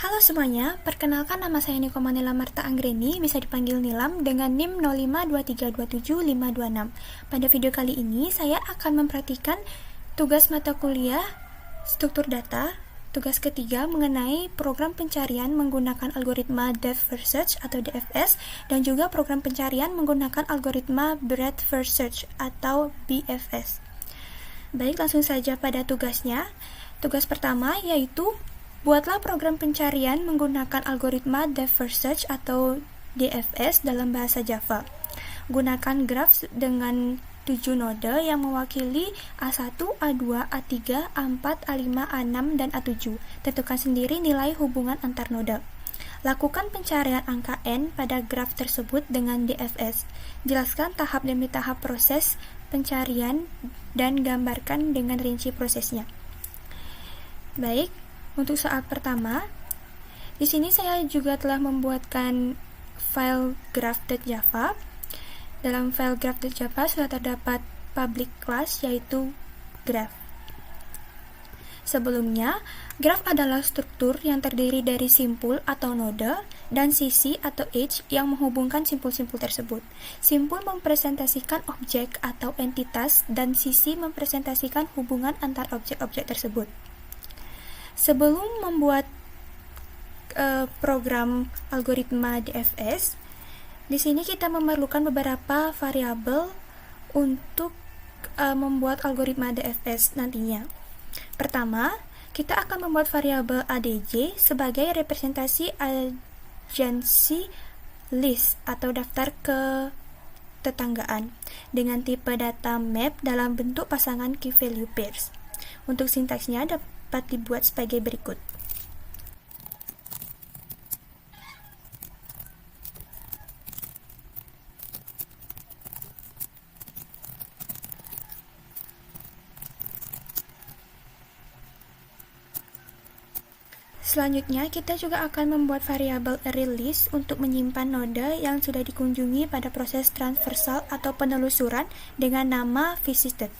Halo semuanya, perkenalkan nama saya Niko Manila Marta Anggreni, bisa dipanggil Nilam dengan NIM 0523275526. Pada video kali ini, saya akan memperhatikan tugas mata kuliah struktur data, tugas ketiga mengenai program pencarian menggunakan algoritma Depth First Search atau DFS, dan juga program pencarian menggunakan algoritma Breadth First Search atau BFS. Baik, langsung saja pada tugasnya. Tugas pertama yaitu buatlah program pencarian menggunakan algoritma Depth First Search atau DFS dalam bahasa Java. Gunakan graf dengan 7 node yang mewakili A1, A2, A3, A4, A5, A6, dan A7. Tentukan sendiri nilai hubungan antar node. Lakukan pencarian angka N pada graf tersebut dengan DFS. Jelaskan tahap demi tahap proses pencarian dan gambarkan dengan rinci prosesnya. Baik, untuk saat pertama, di sini saya juga telah membuatkan file graph.java. Dalam file graph.java sudah terdapat public class yaitu graph. Sebelumnya, graph adalah struktur yang terdiri dari simpul atau node dan sisi atau edge yang menghubungkan simpul-simpul tersebut. Simpul mempresentasikan objek atau entitas dan sisi mempresentasikan hubungan antar objek-objek tersebut. Sebelum membuat program algoritma DFS, di sini kita memerlukan beberapa variabel untuk membuat algoritma DFS nantinya. Pertama, kita akan membuat variabel ADJ sebagai representasi agency list atau daftar ketetanggaan dengan tipe data map dalam bentuk pasangan key value pairs. Untuk sintaksnya dapat dibuat sebagai berikut. Selanjutnya, kita juga akan membuat variabel ArrayList untuk menyimpan node yang sudah dikunjungi pada proses transversal atau penelusuran dengan nama visited.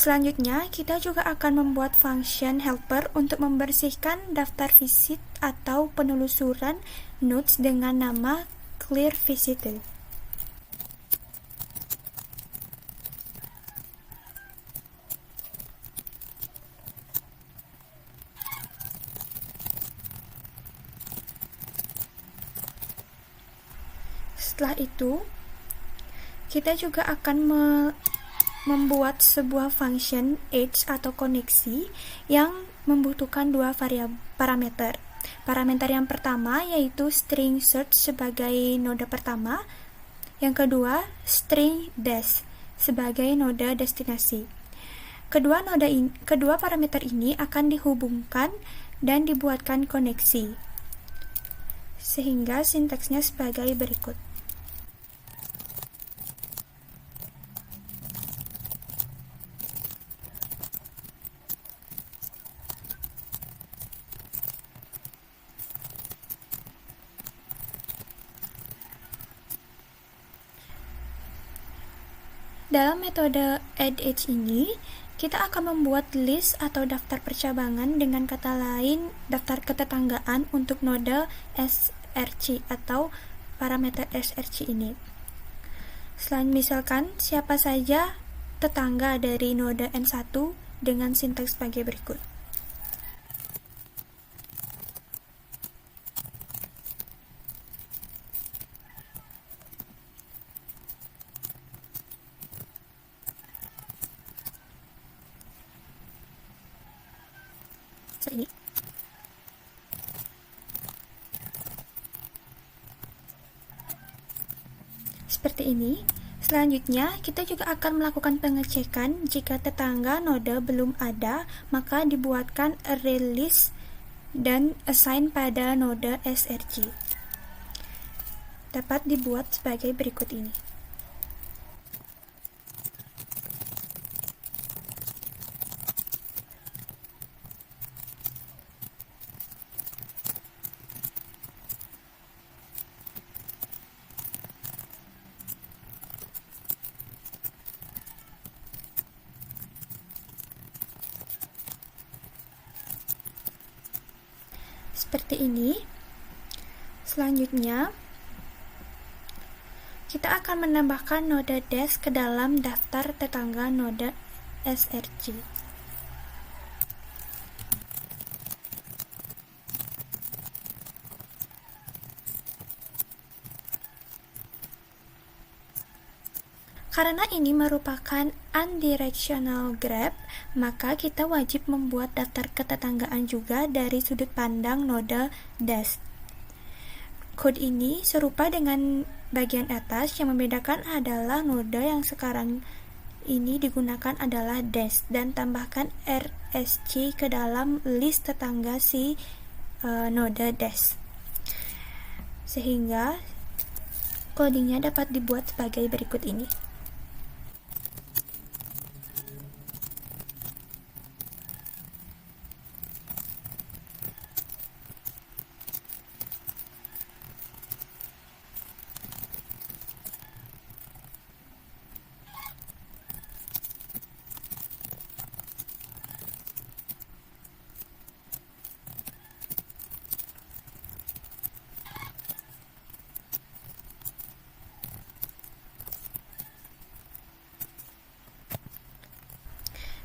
Selanjutnya, kita juga akan membuat function helper untuk membersihkan daftar visit atau penelusuran nodes dengan nama clear visited. Setelah itu, kita juga akan membuat sebuah function edge atau koneksi yang membutuhkan dua parameter. Parameter yang pertama yaitu string search sebagai node pertama, yang kedua string des sebagai node destinasi. Kedua parameter ini akan dihubungkan dan dibuatkan koneksi, sehingga sintaksnya sebagai berikut. Dalam metode addEdge ini, kita akan membuat list atau daftar percabangan, dengan kata lain daftar ketetanggaan untuk node src atau parameter src ini. Selain misalkan siapa saja tetangga dari node n1 dengan sintaks sebagai berikut. Ini. Seperti ini. Selanjutnya, kita juga akan melakukan pengecekan jika tetangga node belum ada, maka dibuatkan ArrayList dan assign pada node src. Dapat dibuat sebagai berikut ini. seperti ini. Selanjutnya, kita akan menambahkan noda dash ke dalam daftar tetangga noda SRC. Karena ini merupakan unidirectional graph, maka kita wajib membuat daftar ketetanggaan juga dari sudut pandang noda dash. Kode ini serupa dengan bagian atas, yang membedakan adalah noda yang sekarang ini digunakan adalah dash, dan tambahkan RSC ke dalam list tetangga si noda dash, sehingga codingnya dapat dibuat sebagai berikut ini.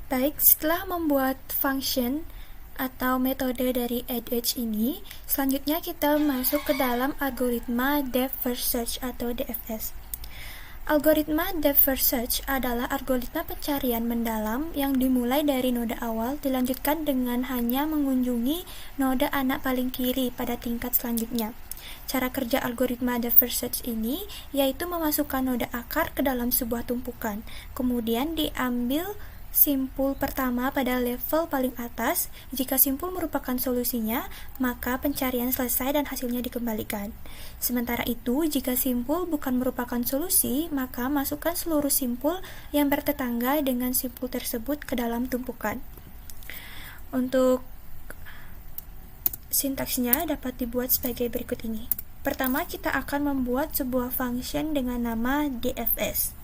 Baik, setelah membuat function atau metode dari AddEdge ini, selanjutnya kita masuk ke dalam algoritma Depth First Search atau DFS. Algoritma Depth First Search adalah algoritma pencarian mendalam yang dimulai dari noda awal, dilanjutkan dengan hanya mengunjungi noda anak paling kiri pada tingkat selanjutnya. Cara kerja algoritma Depth First Search ini yaitu memasukkan noda akar ke dalam sebuah tumpukan, kemudian diambil simpul pertama pada level paling atas. Jika simpul merupakan solusinya, maka pencarian selesai dan hasilnya dikembalikan. Sementara itu, jika simpul bukan merupakan solusi, maka masukkan seluruh simpul yang bertetangga dengan simpul tersebut ke dalam tumpukan. Untuk sintaksnya dapat dibuat sebagai berikut ini. Pertama, kita akan membuat sebuah function dengan nama DFS.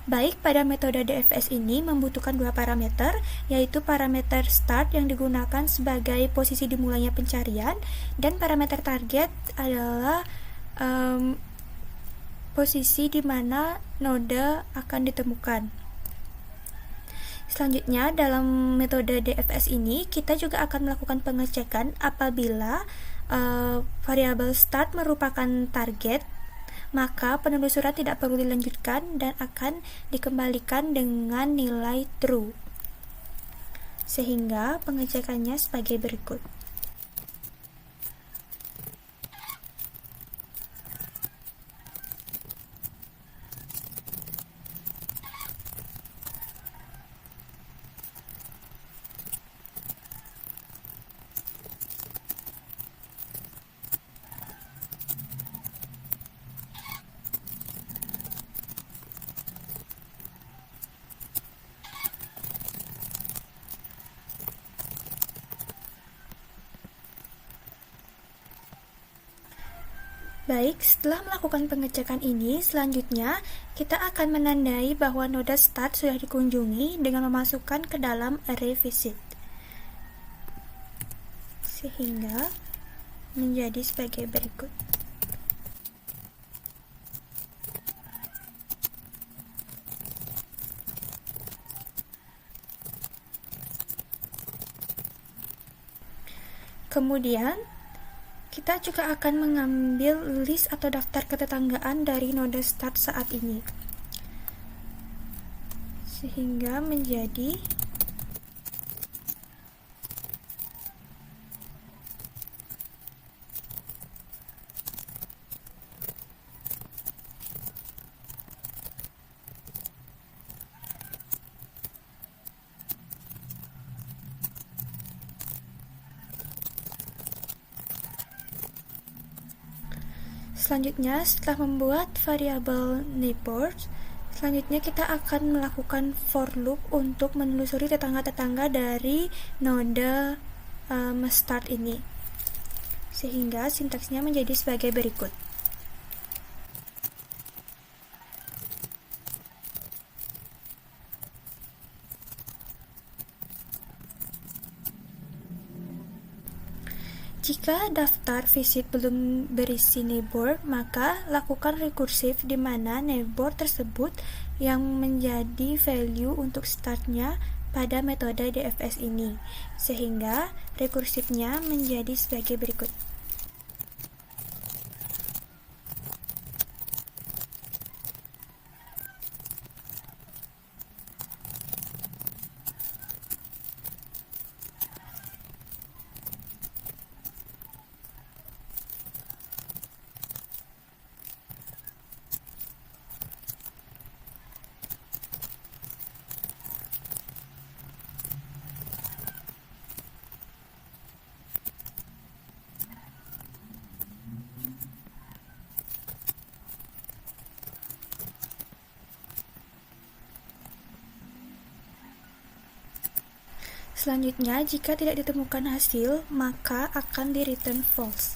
Baik, pada metode DFS ini membutuhkan dua parameter, yaitu parameter start yang digunakan sebagai posisi dimulainya pencarian, dan parameter target adalah posisi di mana noda akan ditemukan. Selanjutnya, dalam metode DFS ini, kita juga akan melakukan pengecekan apabila variabel start merupakan target, maka penelusuran tidak perlu dilanjutkan dan akan dikembalikan dengan nilai true. Sehingga pengecekannya sebagai berikut. Baik, setelah melakukan pengecekan ini, selanjutnya kita akan menandai bahwa noda start sudah dikunjungi dengan memasukkan ke dalam array visit, sehingga menjadi sebagai berikut. Kemudian kita juga akan mengambil list atau daftar ketetanggaan dari noda start saat ini, sehingga menjadi selanjutnya. Setelah membuat variabel neighbors, selanjutnya kita akan melakukan for loop untuk menelusuri tetangga-tetangga dari noda start ini. sehingga sintaksnya menjadi sebagai berikut. Jika daftar visit belum berisi neighbor, maka lakukan rekursif di mana neighbor tersebut yang menjadi value untuk startnya pada metode DFS ini, sehingga rekursifnya menjadi sebagai berikut. Selanjutnya, jika tidak ditemukan hasil, maka akan di-return false.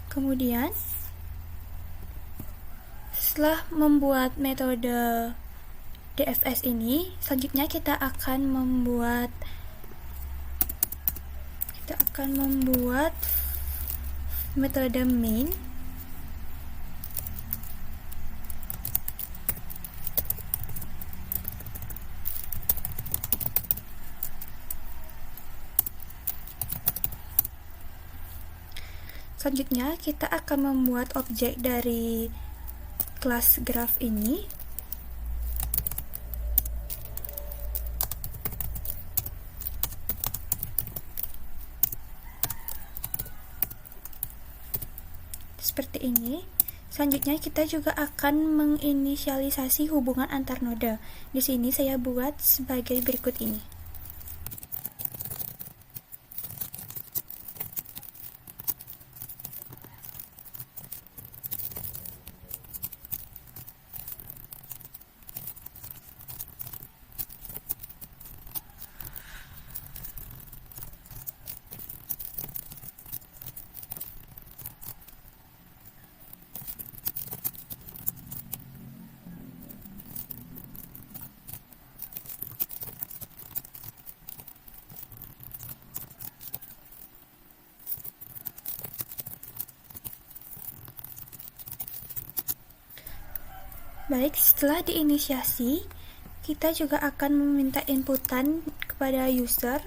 Kemudian, setelah membuat metode DFS ini, selanjutnya kita akan membuat metode main. Selanjutnya, kita akan membuat objek dari kelas graph ini. Seperti ini. Selanjutnya, kita juga akan menginisialisasi hubungan antar node. Di sini saya buat sebagai berikut ini. Baik, setelah diinisiasi, kita juga akan meminta inputan kepada user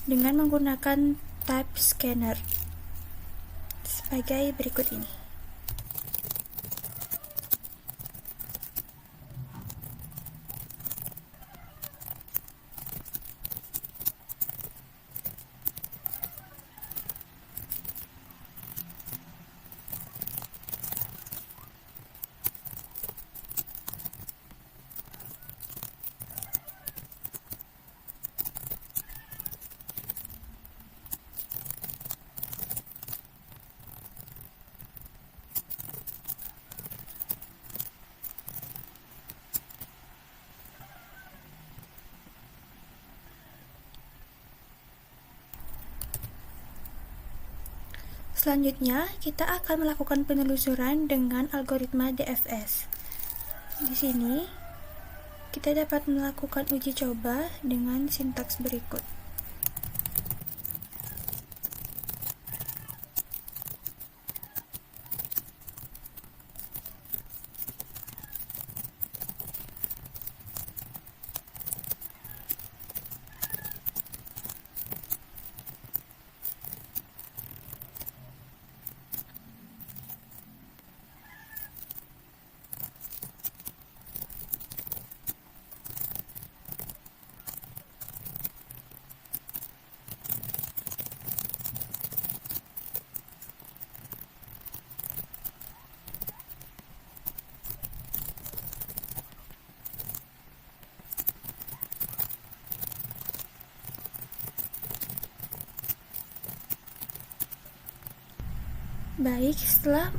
dengan menggunakan type scanner sebagai berikut ini. Selanjutnya, kita akan melakukan penelusuran dengan algoritma DFS. Di sini, kita dapat melakukan uji coba dengan sintaks berikut. Baik, setelah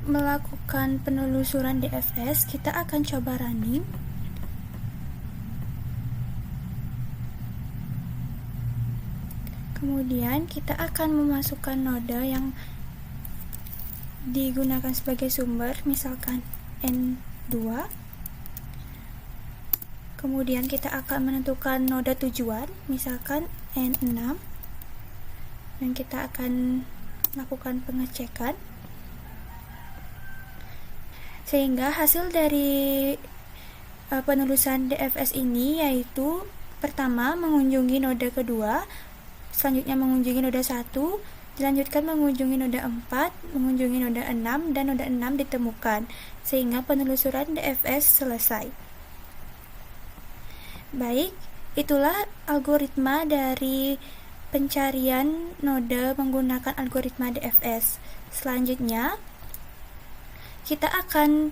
melakukan penelusuran DFS, kita akan coba running. Kemudian kita akan memasukkan noda yang digunakan sebagai sumber, misalkan N2. Kemudian kita akan menentukan noda tujuan, misalkan N6. Dan kita akan melakukan pengecekan. Sehingga hasil dari penelusuran DFS ini yaitu pertama mengunjungi noda kedua, selanjutnya mengunjungi noda 1, dilanjutkan mengunjungi noda 4, mengunjungi noda 6, dan noda 6 ditemukan, sehingga penelusuran DFS selesai. Baik, itulah algoritma dari pencarian noda menggunakan algoritma DFS. Selanjutnya, kita akan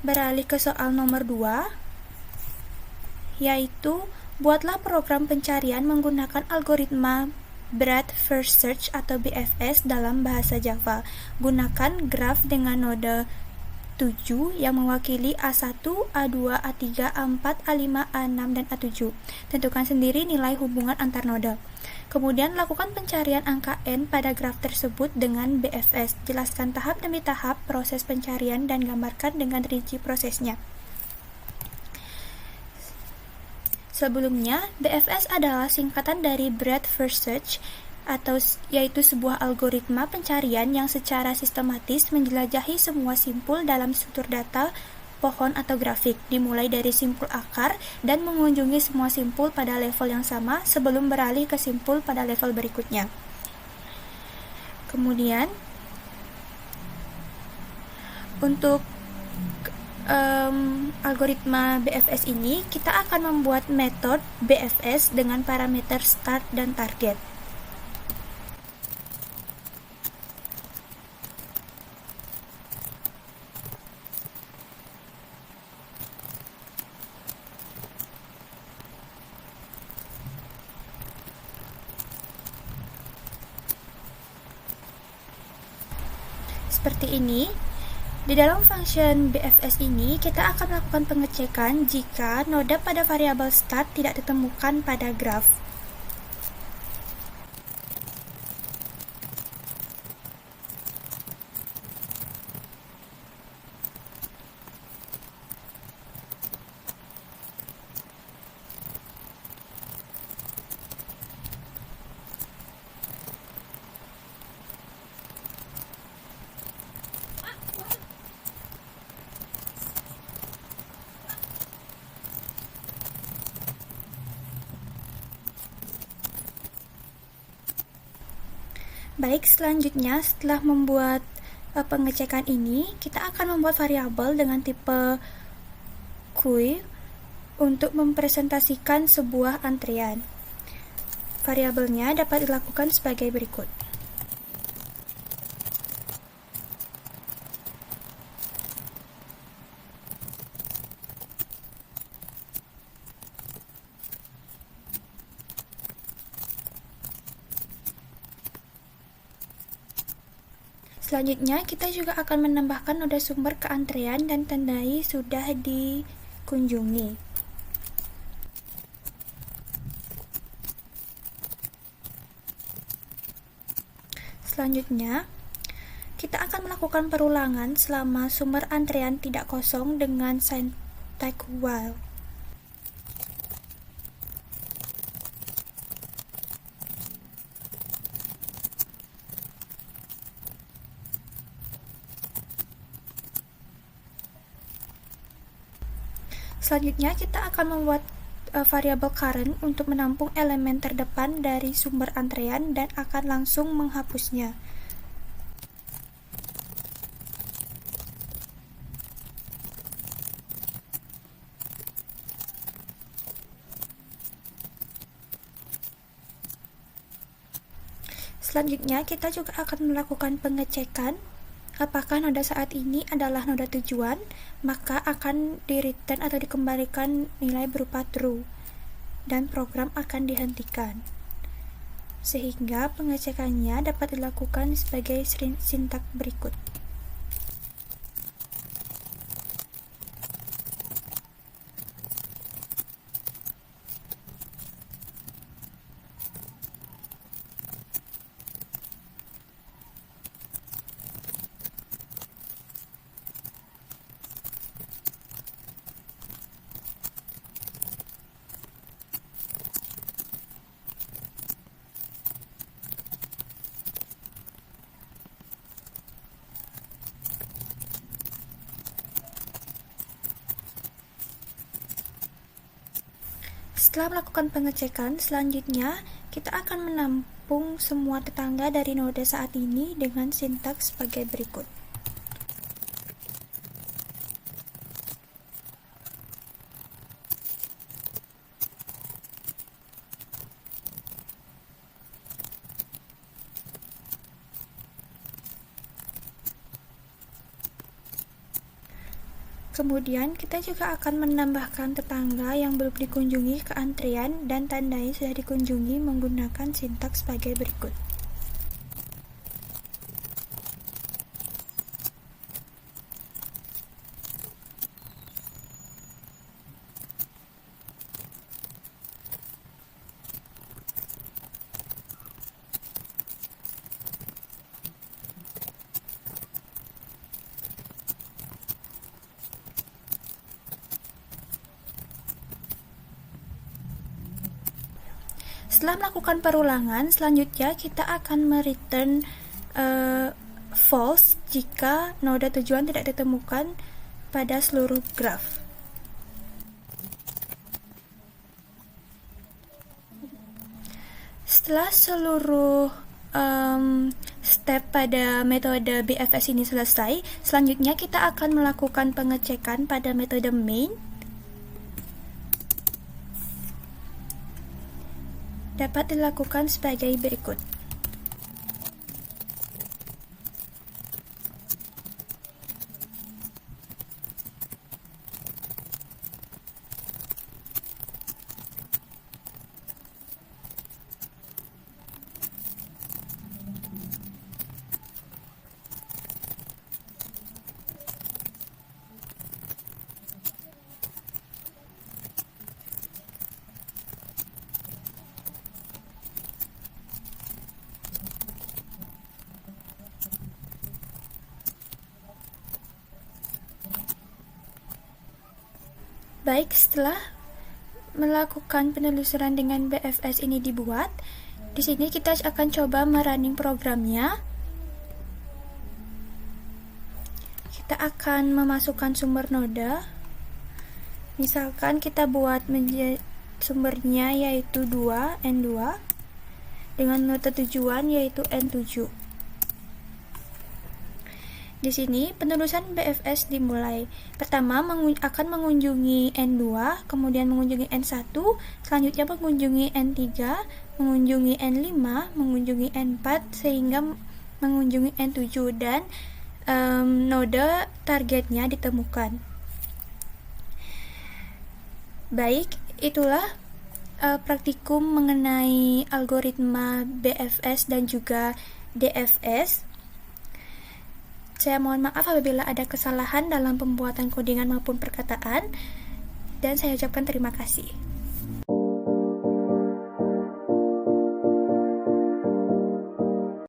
beralih ke soal nomor 2, yaitu buatlah program pencarian menggunakan algoritma Breadth First Search atau BFS dalam bahasa Java. Gunakan graf dengan noda 7 yang mewakili A1, A2, A3, A4, A5, A6, dan A7. Tentukan sendiri nilai hubungan antar noda. Kemudian lakukan pencarian angka N pada graf tersebut dengan BFS. Jelaskan tahap demi tahap proses pencarian dan gambarkan dengan rinci prosesnya. Sebelumnya, BFS adalah singkatan dari Breadth First Search, yaitu sebuah algoritma pencarian yang secara sistematis menjelajahi semua simpul dalam struktur data, pohon atau grafik, dimulai dari simpul akar dan mengunjungi semua simpul pada level yang sama sebelum beralih ke simpul pada level berikutnya. Kemudian, untuk algoritma BFS ini, kita akan membuat metode BFS dengan parameter start dan target. Seperti ini. Di dalam function BFS ini, kita akan melakukan pengecekan jika noda pada variabel start tidak ditemukan pada graf. Baik, selanjutnya setelah membuat pengecekan ini, kita akan membuat variabel dengan tipe queue untuk mempresentasikan sebuah antrian. Variabelnya dapat dilakukan sebagai berikut. Selanjutnya, kita juga akan menambahkan noda sumber ke antrean dan tandai sudah dikunjungi. Selanjutnya, kita akan melakukan perulangan selama sumber antrean tidak kosong dengan syntax while. Selanjutnya, kita akan membuat variabel current untuk menampung elemen terdepan dari sumber antrean dan akan langsung menghapusnya. Selanjutnya, kita juga akan melakukan pengecekan apakah noda saat ini adalah noda tujuan, maka akan di-return atau dikembalikan nilai berupa true, dan program akan dihentikan. Sehingga pengecekannya dapat dilakukan sebagai sintak berikut. Setelah melakukan pengecekan, selanjutnya kita akan menampung semua tetangga dari noda saat ini dengan sintaks sebagai berikut. Kemudian kita juga akan menambahkan tetangga yang belum dikunjungi ke antrian dan tandai sudah dikunjungi menggunakan sintaks sebagai berikut. Setelah melakukan perulangan, selanjutnya kita akan mereturn false jika noda tujuan tidak ditemukan pada seluruh graf. Setelah seluruh step pada metode BFS ini selesai, selanjutnya kita akan melakukan pengecekan pada metode main. Dapat dilakukan sebagai berikut. Baik, setelah melakukan penelusuran dengan BFS ini dibuat, di sini kita akan coba merunning programnya. Kita akan memasukkan sumber noda. Misalkan kita buat sumbernya yaitu 2, N2 dengan noda tujuan yaitu N7. Di sini penelusuran BFS dimulai. Pertama akan mengunjungi N2, kemudian mengunjungi N1, selanjutnya mengunjungi N3, mengunjungi N5, mengunjungi N4 sehingga mengunjungi N7 dan noda targetnya ditemukan. Baik, itulah praktikum mengenai algoritma BFS dan juga DFS. Saya mohon maaf apabila ada kesalahan dalam pembuatan kodingan maupun perkataan, dan saya ucapkan terima kasih.